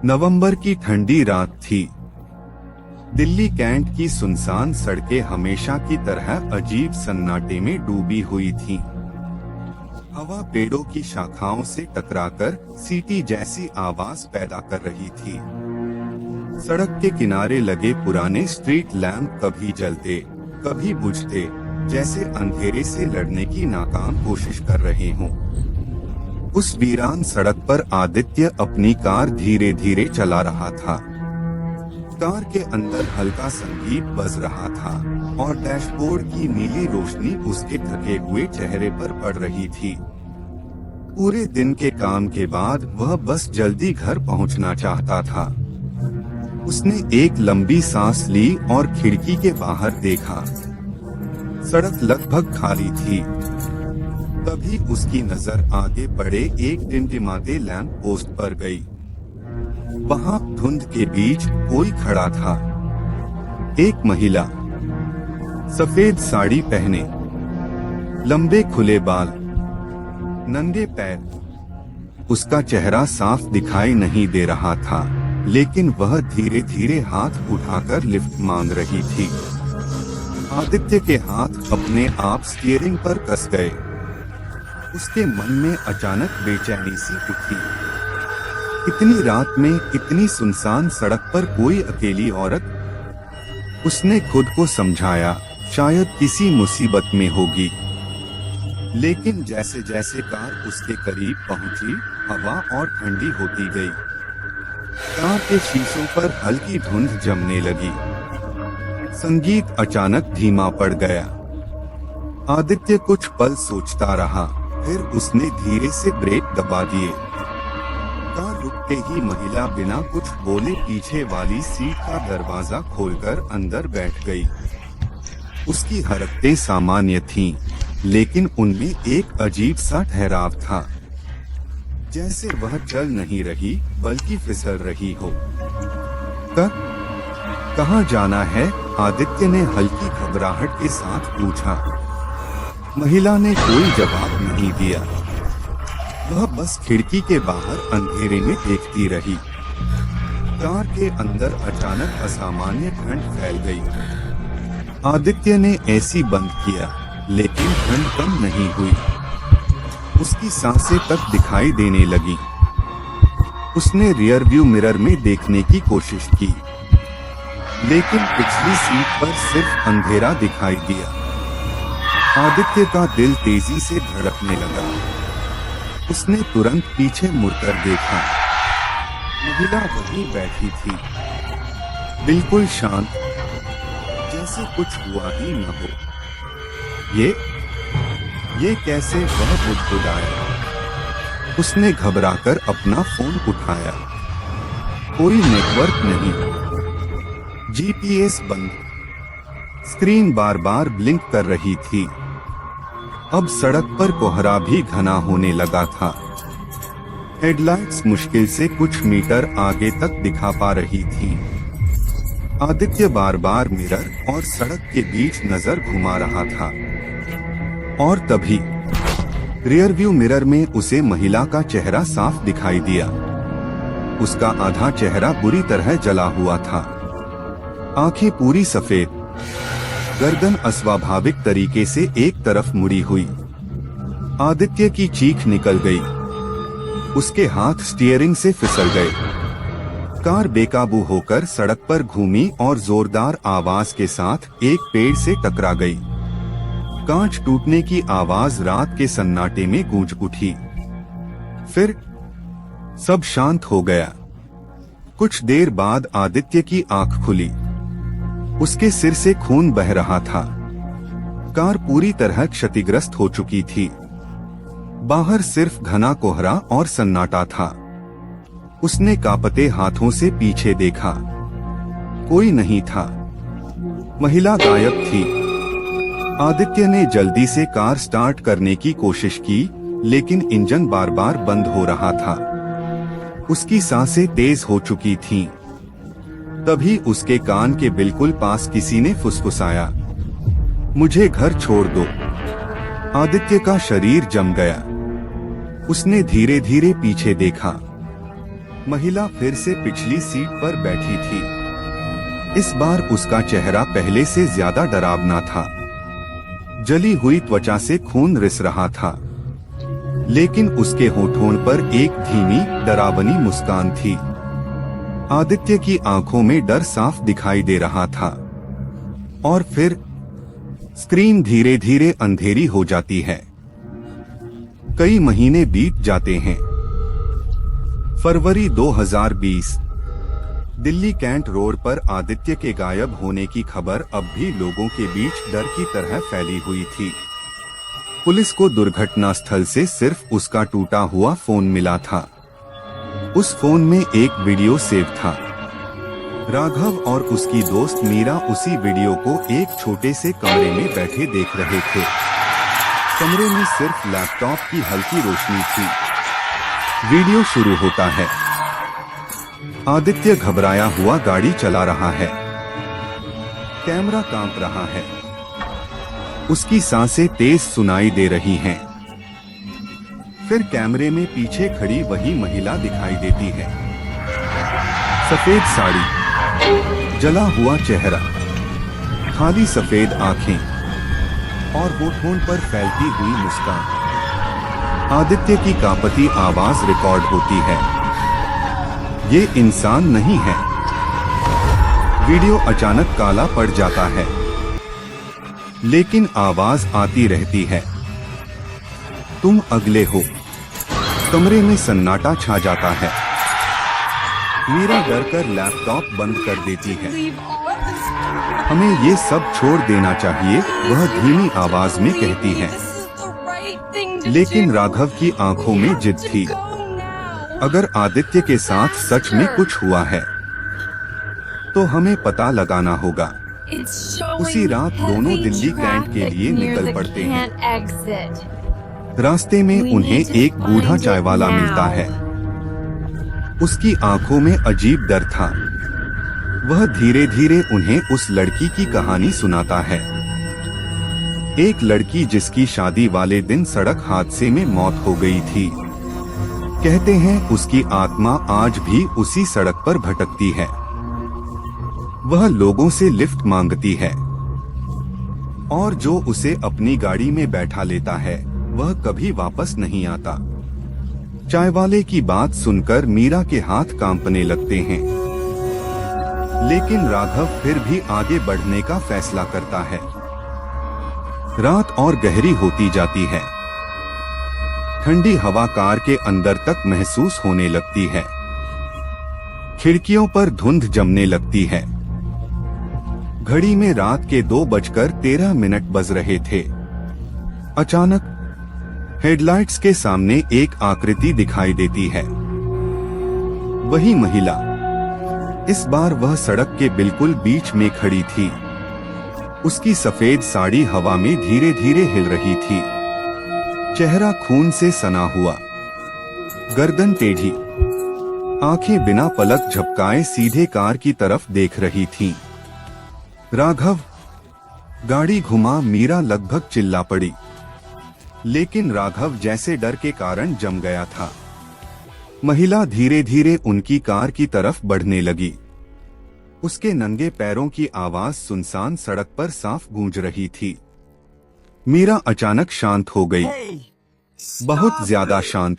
नवंबर की ठंडी रात थी। दिल्ली कैंट की सुनसान सड़कें हमेशा की तरह अजीब सन्नाटे में डूबी हुई थीं। हवा पेड़ों की शाखाओं से टकराकर सीटी जैसी आवाज पैदा कर रही थी। सड़क के किनारे लगे पुराने स्ट्रीट लैंप कभी जलते, कभी बुझते, जैसे अंधेरे से लड़ने की नाकाम कोशिश कर रहे हों। उस वीरान सड़क पर आदित्य अपनी कार धीरे धीरे चला रहा था। कार के अंदर हल्का संगीत बज रहा था और डैशबोर्ड की नीली रोशनी उसके थके हुए चेहरे पर पड़ रही थी। पूरे दिन के काम के बाद वह बस जल्दी घर पहुंचना चाहता था। उसने एक लंबी सांस ली और खिड़की के बाहर देखा। सड़क लगभग खाली थी। तभी उसकी नजर आगे पड़े एक टिमटिमाते लैंप पोस्ट पर गई। वहां धुंध के बीच कोई खड़ा था। एक महिला, सफेद साड़ी पहने, लंबे खुले बाल, नंगे पैर। उसका चेहरा साफ दिखाई नहीं दे रहा था, लेकिन वह धीरे धीरे हाथ उठाकर लिफ्ट मांग रही थी। आदित्य के हाथ अपने आप स्टीयरिंग पर कस गए। उसके मन में अचानक बेचैनी सी उठी। इतनी रात में इतनी सुनसान सड़क पर कोई अकेली औरत। उसने खुद को समझाया, शायद किसी मुसीबत में होगी। लेकिन जैसे जैसे कार उसके करीब पहुंची, हवा और ठंडी होती गई। कार के शीशों पर हल्की धुंध जमने लगी। संगीत अचानक धीमा पड़ गया। आदित्य कुछ पल सोचता रहा, फिर उसने धीरे से ब्रेक दबा दिए। कार रुकते ही महिला बिना कुछ बोले पीछे वाली सीट का दरवाजा खोलकर अंदर बैठ गई। उसकी हरकतें सामान्य थीं, लेकिन उनमें एक अजीब सा ठहराव था, जैसे वह चल नहीं रही बल्कि फिसल रही हो। कहाँ जाना है? आदित्य ने हल्की घबराहट के साथ पूछा। महिला ने कोई जवाब नहीं दिया। वह बस खिड़की के बाहर अंधेरे में देखती रही। कार के अंदर अचानक असामान्य ठंड फैल गई। आदित्य ने एसी बंद किया, लेकिन ठंड कम नहीं हुई। उसकी सांसें तक दिखाई देने लगी। उसने रियर व्यू मिरर में देखने की कोशिश की, लेकिन पिछली सीट पर सिर्फ अंधेरा दिखाई दिया। आदित्य का दिल तेजी से धड़कने लगा। उसने तुरंत पीछे मुड़कर देखा। महिला वहीं बैठी थी, बिल्कुल शांत, जैसे कुछ हुआ ही न हो। ये कैसे? वह बुदबुदाया। उसने घबराकर अपना फोन उठाया। कोई नेटवर्क नहीं, जीपीएस बंद। स्क्रीन बार बार ब्लिंक कर रही थी। अब सड़क पर कोहरा भी घना होने लगा था। हेडलाइट्स मुश्किल से कुछ मीटर आगे तक दिखा पा रही थी। आदित्य बार बार मिरर और सड़क के बीच नजर घुमा रहा था। और तभी रियर व्यू मिरर में उसे महिला का चेहरा साफ दिखाई दिया। उसका आधा चेहरा बुरी तरह जला हुआ था। आंखें पूरी सफेद, गर्दन अस्वाभाविक तरीके से एक तरफ मुड़ी हुई। आदित्य की चीख निकल गई। उसके हाथ स्टीयरिंग से फिसल गए। कार बेकाबू होकर सड़क पर घूमी और जोरदार आवाज के साथ एक पेड़ से टकरा गई। कांच टूटने की आवाज रात के सन्नाटे में गूंज उठी। फिर सब शांत हो गया। कुछ देर बाद आदित्य की आंख खुली। उसके सिर से खून बह रहा था। कार पूरी तरह क्षतिग्रस्त हो चुकी थी। बाहर सिर्फ घना कोहरा और सन्नाटा था। उसने कांपते हाथों से पीछे देखा। कोई नहीं था। महिला गायब थी। आदित्य ने जल्दी से कार स्टार्ट करने की कोशिश की, लेकिन इंजन बार बार बंद हो रहा था। उसकी सांसें तेज हो चुकी थीं। तभी उसके कान के बिल्कुल पास किसी ने फुसफुसाया, मुझे घर छोड़ दो। आदित्य का शरीर जम गया। उसने धीरे धीरे पीछे देखा। महिला फिर से पिछली सीट पर बैठी थी। इस बार उसका चेहरा पहले से ज्यादा डरावना था। जली हुई त्वचा से खून रिस रहा था, लेकिन उसके होठों पर एक धीमी डरावनी मुस्कान थी। आदित्य की आंखों में डर साफ दिखाई दे रहा था। और फिर स्क्रीन धीरे धीरे अंधेरी हो जाती है। कई महीने बीत जाते हैं। फरवरी 2020। दिल्ली कैंट रोड पर आदित्य के गायब होने की खबर अब भी लोगों के बीच डर की तरह फैली हुई थी। पुलिस को दुर्घटना स्थल से सिर्फ उसका टूटा हुआ फोन मिला था। उस फोन में एक वीडियो सेव था। राघव और उसकी दोस्त मीरा उसी वीडियो को एक छोटे से कमरे में बैठे देख रहे थे। कमरे में सिर्फ लैपटॉप की हल्की रोशनी थी। वीडियो शुरू होता है। आदित्य घबराया हुआ गाड़ी चला रहा है। कैमरा कांप रहा है। उसकी सांसें तेज सुनाई दे रही हैं। फिर कैमरे में पीछे खड़ी वही महिला दिखाई देती है। सफेद साड़ी, जला हुआ चेहरा, खाली सफेद आंखें और होठों पर फैलती हुई मुस्कान। आदित्य की कांपती आवाज रिकॉर्ड होती है। ये इंसान नहीं है। वीडियो अचानक काला पड़ जाता है, लेकिन आवाज आती रहती है, तुम अगले हो। कमरे में सन्नाटा छा जाता है। मीरा डर कर लैपटॉप बंद कर देती है। हमें ये सब छोड़ देना चाहिए, वह धीमी आवाज में कहती है। लेकिन राघव की आंखों में जिद थी। अगर आदित्य के साथ सच में कुछ हुआ है तो हमें पता लगाना होगा। उसी रात दोनों दिल्ली कैंट के लिए निकल पड़ते हैं। रास्ते में उन्हें एक बूढ़ा चाय वाला मिलता है। उसकी आंखों में अजीब डर था। वह धीरे धीरे उन्हें उस लड़की की कहानी सुनाता है। एक लड़की जिसकी शादी वाले दिन सड़क हादसे में मौत हो गई थी। कहते हैं उसकी आत्मा आज भी उसी सड़क पर भटकती है। वह लोगों से लिफ्ट मांगती है और जो उसे अपनी गाड़ी में बैठा लेता है वह कभी वापस नहीं आता। चाय वाले की बात सुनकर मीरा के हाथ कांपने लगते हैं, लेकिन राघव फिर भी आगे बढ़ने का फैसला करता है। रात और गहरी होती जाती है। ठंडी हवा कार के अंदर तक महसूस होने लगती है। खिड़कियों पर धुंध जमने लगती है। घड़ी में रात के 2:13 बज रहे थे। अचानक हेडलाइट्स के सामने एक आकृति दिखाई देती है। वही महिला। इस बार वह सड़क के बिल्कुल बीच में खड़ी थी। उसकी सफेद साड़ी हवा में धीरे धीरे हिल रही थी। चेहरा खून से सना हुआ, गर्दन टेढ़ी, आंखें बिना पलक झपकाए सीधे कार की तरफ देख रही थीं। राघव, गाड़ी घुमा। मीरा लगभग चिल्ला पड़ी, लेकिन राघव जैसे डर के कारण जम गया था। महिला धीरे धीरे उनकी कार की तरफ बढ़ने लगी। उसके नंगे पैरों की आवाज सुनसान सड़क पर साफ गूंज रही थी। मीरा अचानक शांत हो गई, बहुत ज्यादा शांत।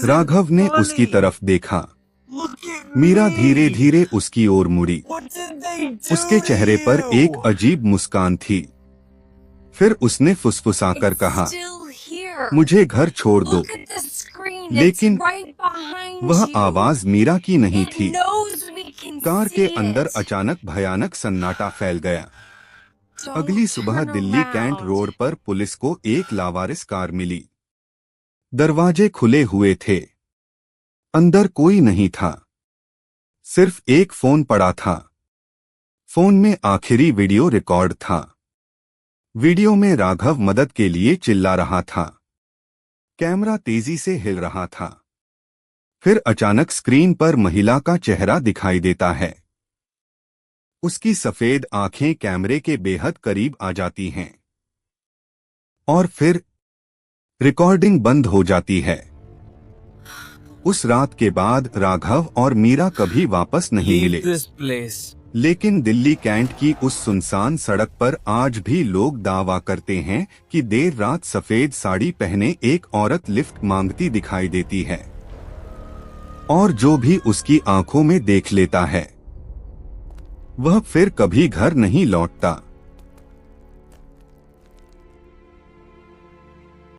राघव ने उसकी तरफ देखा। मीरा धीरे धीरे उसकी ओर मुड़ी। उसके चेहरे पर एक अजीब मुस्कान थी। फिर उसने फुसफुसाकर कहा, मुझे घर छोड़ दो। लेकिन वह आवाज मीरा की नहीं थी। कार के अंदर अचानक भयानक सन्नाटा फैल गया। अगली सुबह दिल्ली कैंट रोड पर पुलिस को एक लावारिस कार मिली। दरवाजे खुले हुए थे। अंदर कोई नहीं था। सिर्फ एक फोन पड़ा था। फोन में आखिरी वीडियो रिकॉर्ड था। वीडियो में राघव मदद के लिए चिल्ला रहा था। कैमरा तेजी से हिल रहा था। फिर अचानक स्क्रीन पर महिला का चेहरा दिखाई देता है। उसकी सफेद आंखें कैमरे के बेहद करीब आ जाती हैं। और फिर रिकॉर्डिंग बंद हो जाती है। उस रात के बाद राघव और मीरा कभी वापस नहीं मिले। Leave this place. लेकिन दिल्ली कैंट की उस सुनसान सड़क पर आज भी लोग दावा करते हैं कि देर रात सफेद साड़ी पहने एक औरत लिफ्ट मांगती दिखाई देती है और जो भी उसकी आंखों में देख लेता है वह फिर कभी घर नहीं लौटता।